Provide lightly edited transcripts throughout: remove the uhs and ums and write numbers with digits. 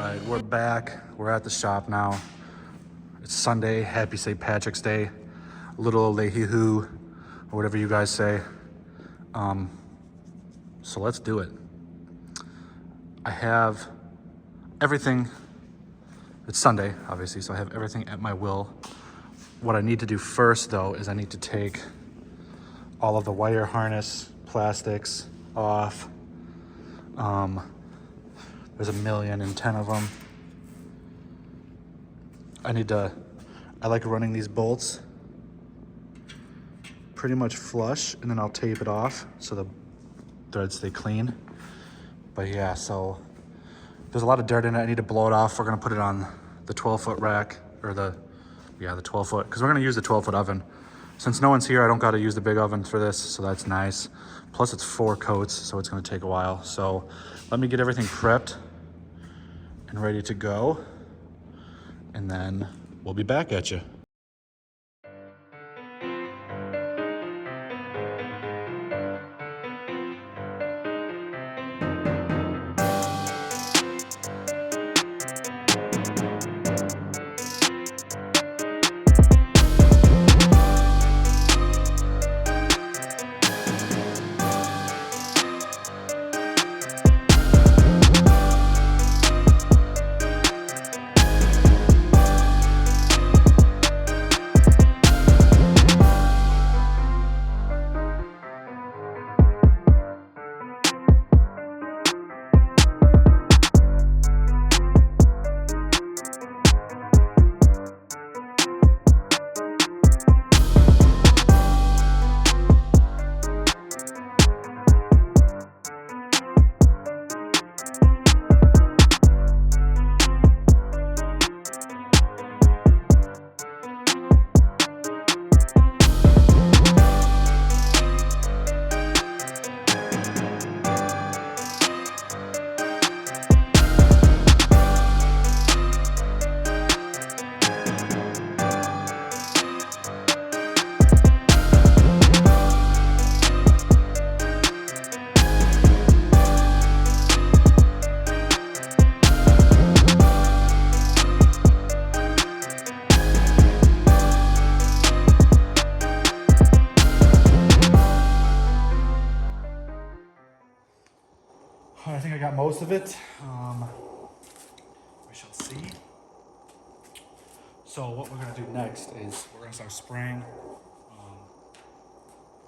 Alright, we're back. We're at the shop now. It's Sunday. Happy St. Patrick's Day. A little lehi-hoo, or whatever you guys say. So let's do it. I have everything. It's Sunday, obviously, so I have everything at my will. What I need to do first, though, is I need to take all of the wire harness plastics off. There's 1,010 of them. I like running these bolts pretty much flush, and then I'll tape it off so the threads stay clean. But yeah, so there's a lot of dirt in it. I need to blow it off. We're gonna put it on the 12-foot rack, or the 12-foot, because we're gonna use the 12-foot oven. Since no one's here, I don't gotta use the big oven for this, so that's nice. Plus it's 4 coats, so it's gonna take a while. So let me get everything prepped and ready to go, and then we'll be back at you. I think I got most of it. We shall see. So what we're gonna do next is we're gonna start spraying.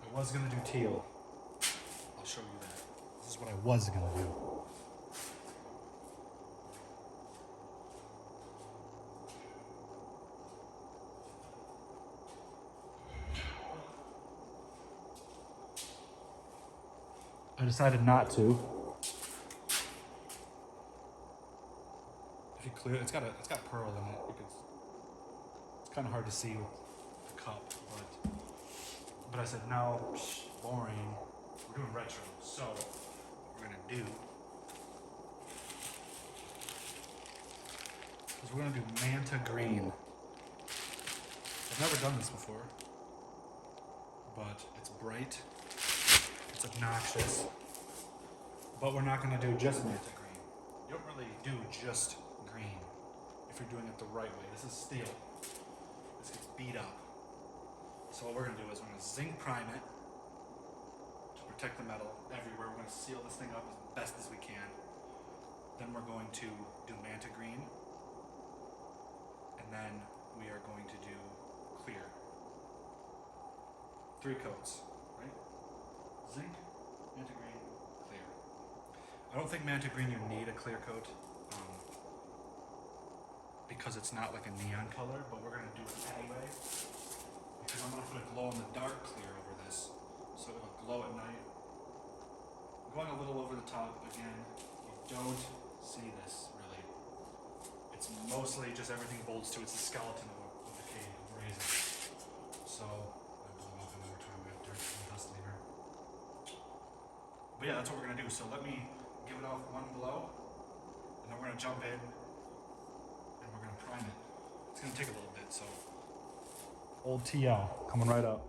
I was gonna do teal. I'll show you that. This is what I was gonna do. I decided not to. If you clear, it's got pearl in it. It's kind of hard to see with the cup, but I said no, boring. We're doing retro, so what we're gonna do is we're gonna do Manta Green. I've never done this before, but it's bright, it's obnoxious, but we're not gonna do just Manta Green. You don't really do just green if you're doing it the right way. This is steel. This gets beat up. So what we're gonna do is we're gonna zinc prime it to protect the metal everywhere. We're gonna seal this thing up as best as we can. Then we're going to do Manta Green, and then we are going to do clear. 3 coats, right? Zinc, Manta Green, clear. I don't think Manta Green you need a clear coat, because it's not like a neon color, but we're gonna do it anyway, because I'm gonna put a glow in the dark clear over this, so it'll glow at night. I'm going a little over the top again. You don't see this really. It's mostly just everything bolts to it's the skeleton of the cave, of the razor. So I blew off another time. We have dirt and dust leader. But yeah, that's what we're gonna do. So let me give it off one blow, and then we're gonna jump in. We're gonna prime it. It's gonna take a little bit, so. Old TL coming right up.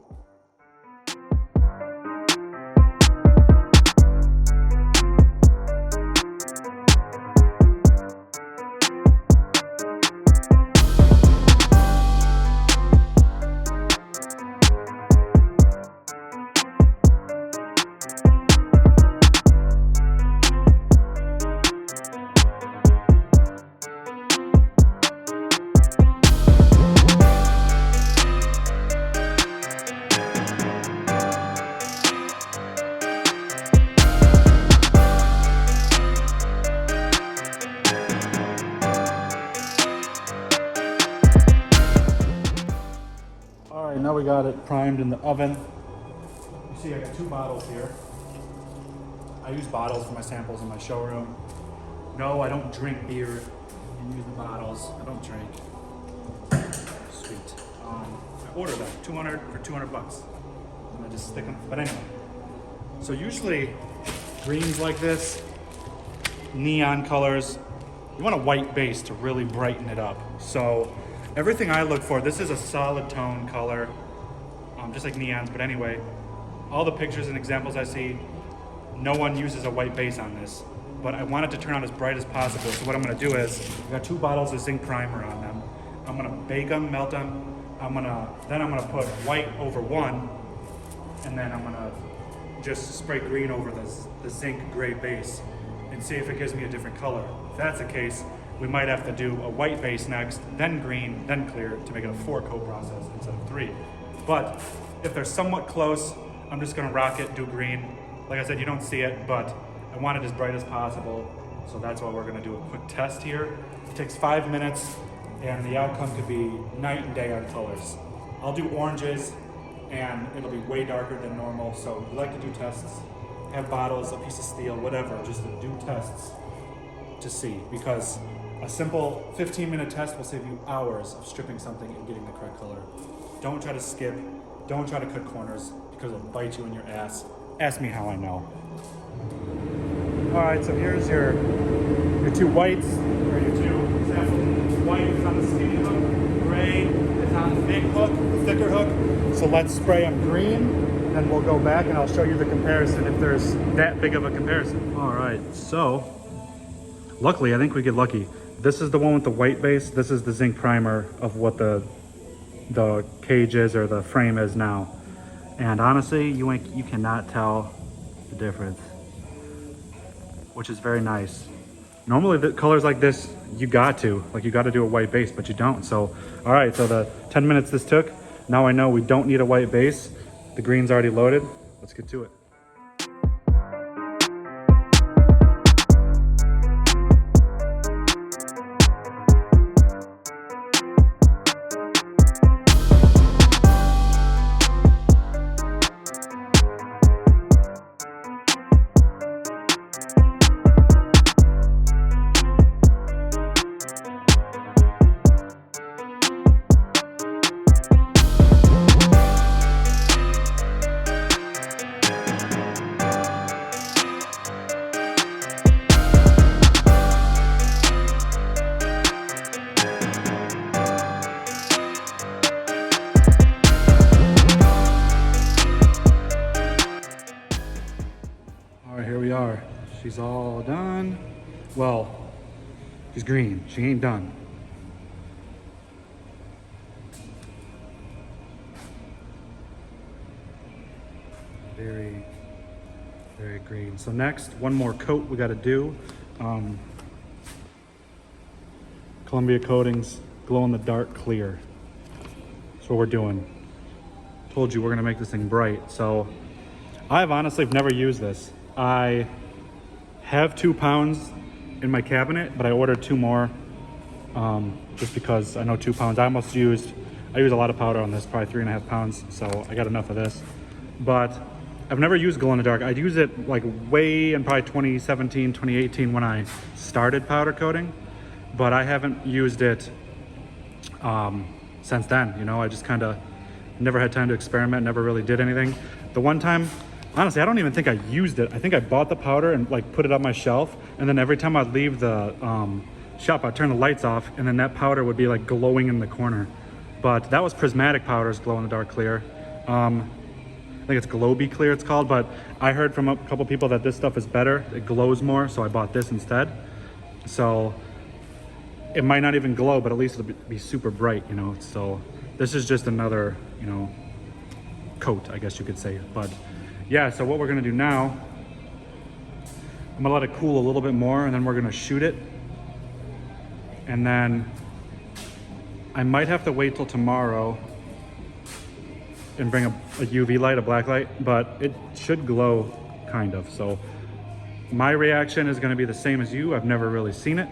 now we got it primed in the oven. You see I got 2 bottles here. I use bottles for my samples in my showroom. No, I don't drink beer and use the bottles. I don't drink. Sweet. I ordered them, 200 for 200 bucks. And I just stick them, but anyway. So usually greens like this, neon colors, you want a white base to really brighten it up. So everything I look for, this is a solid tone color, just like neons, but anyway, all the pictures and examples I see, no one uses a white base on this, but I want it to turn out as bright as possible. So what I'm gonna do is, I've got 2 bottles of zinc primer on them. I'm gonna bake them, melt them. Then I'm gonna put white over one, and then I'm gonna just spray green over the zinc gray base and see if it gives me a different color. If that's the case, we might have to do a white base next, then green, then clear to make it a 4-coat process instead of 3. But if they're somewhat close, I'm just gonna rock it, do green. Like I said, you don't see it, but I want it as bright as possible. So that's why we're gonna do a quick test here. It takes 5 minutes and the outcome could be night and day on colors. I'll do oranges and it'll be way darker than normal. So we like to do tests, have bottles, a piece of steel, whatever, just to do tests to see, because a simple 15-minute test will save you hours of stripping something and getting the correct color. Don't try to skip, don't try to cut corners because it'll bite you in your ass. Ask me how I know. All right, so here's your 2 whites, or your 2 samples. White is on the skinny hook, gray is on the big hook, the thicker hook. So let's spray them green, and then we'll go back and I'll show you the comparison if there's that big of a comparison. All right, so luckily, I think we get lucky. This is the one with the white base. This is the zinc primer of what the cage is, or the frame is now. And honestly, you cannot tell the difference, which is very nice. Normally the colors like this, you got to do a white base, but you don't. So, all right, so the 10 minutes this took, now I know we don't need a white base. The green's already loaded. Let's get to it. She's all done. Well, she's green. She ain't done. Very, very green. So next, one more coat we got to do. Columbia Coatings glow in the dark clear. That's what we're doing. Told you we're gonna make this thing bright. So I've honestly never used this. I have 2 pounds in my cabinet, but I ordered 2 more just because I know 2 pounds. I use a lot of powder on this, probably 3.5 pounds. So I got enough of this, but I've never used glow in the dark. I'd use it like way in probably 2017, 2018 when I started powder coating, but I haven't used it since then. You know, I just kind of never had time to experiment, never really did anything. The one time, honestly, I don't even think I used it. I think I bought the powder and like put it on my shelf, and then every time I'd leave the shop, I'd turn the lights off, and then that powder would be like glowing in the corner. But that was prismatic powder's glow in the dark clear. I think it's Globy Clear it's called, but I heard from a couple people that this stuff is better. It glows more, so I bought this instead. So it might not even glow, but at least it'll be super bright, you know. So this is just another, you know, coat, I guess you could say. But yeah, so what we're gonna do now, I'm gonna let it cool a little bit more, and then we're gonna shoot it. And then I might have to wait till tomorrow and bring a UV light, a black light, but it should glow kind of. So my reaction is gonna be the same as you. I've never really seen it,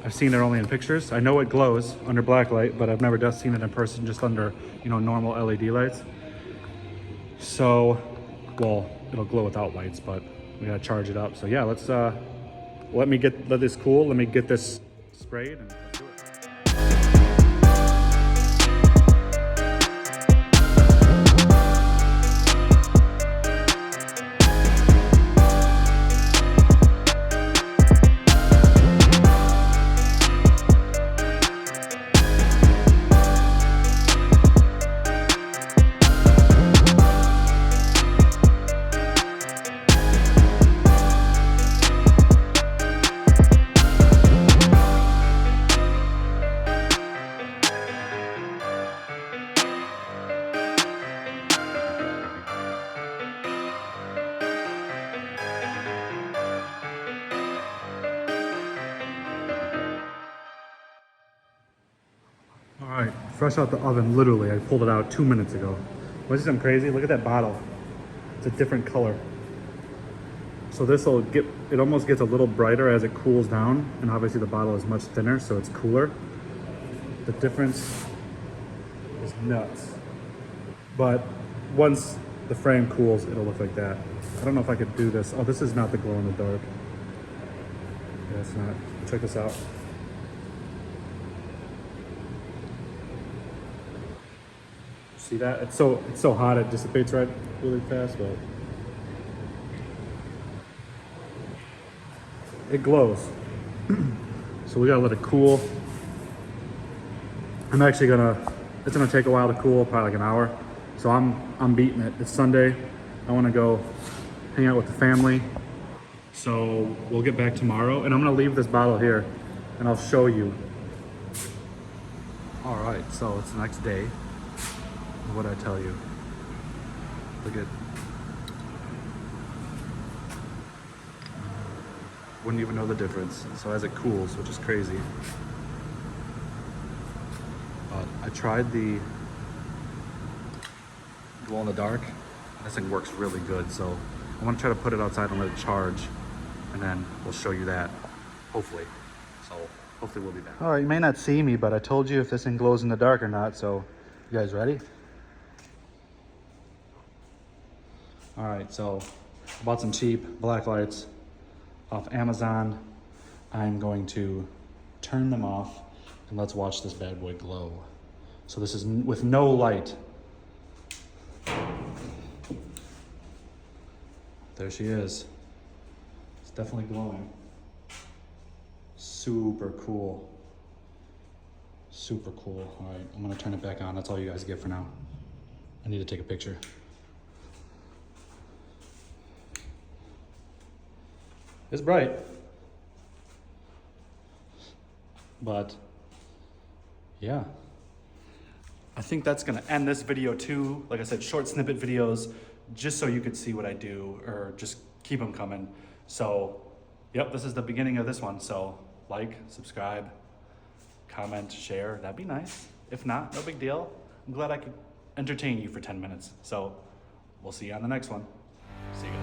I've seen it only in pictures. I know it glows under black light, but I've never just seen it in person, just under, you know, normal LED lights. So, well, it'll glow without lights, but we gotta charge it up. So yeah, let's let this cool. Let me get this sprayed and let's do it. All right, fresh out the oven, literally. I pulled it out 2 minutes ago. Want to see something crazy? Look at that bottle. It's a different color. So this will get, it almost gets a little brighter as it cools down, and obviously the bottle is much thinner, so it's cooler. The difference is nuts. But once the frame cools, it'll look like that. I don't know if I could do this. Oh, this is not the glow in the dark. Yeah, it's not. Check this out. See that? It's so hot it dissipates right really fast, but it glows. So we gotta let it cool. It's gonna take a while to cool, probably like an hour. So I'm beating it. It's Sunday. I wanna go hang out with the family. So we'll get back tomorrow, and I'm gonna leave this bottle here and I'll show you. All right, so it's the next day. What I tell you, look at, wouldn't even know the difference. So as it cools, which is crazy. But I tried the glow in the dark, and this thing works really good. So I want to try to put it outside and let it charge, and then we'll show you that, hopefully. So hopefully we'll be back. All right, you may not see me, but I told you if this thing glows in the dark or not. So you guys ready? All right, so I bought some cheap black lights off Amazon. I'm going to turn them off and let's watch this bad boy glow. So this is with no light. There she is. It's definitely glowing. Super cool. Super cool. All right, I'm gonna turn it back on. That's all you guys get for now. I need to take a picture. It's bright, but yeah. I think that's gonna end this video too. Like I said, short snippet videos, just so you could see what I do, or just keep them coming. So, yep, this is the beginning of this one. So like, subscribe, comment, share, that'd be nice. If not, no big deal. I'm glad I could entertain you for 10 minutes. So we'll see you on the next one. See you guys.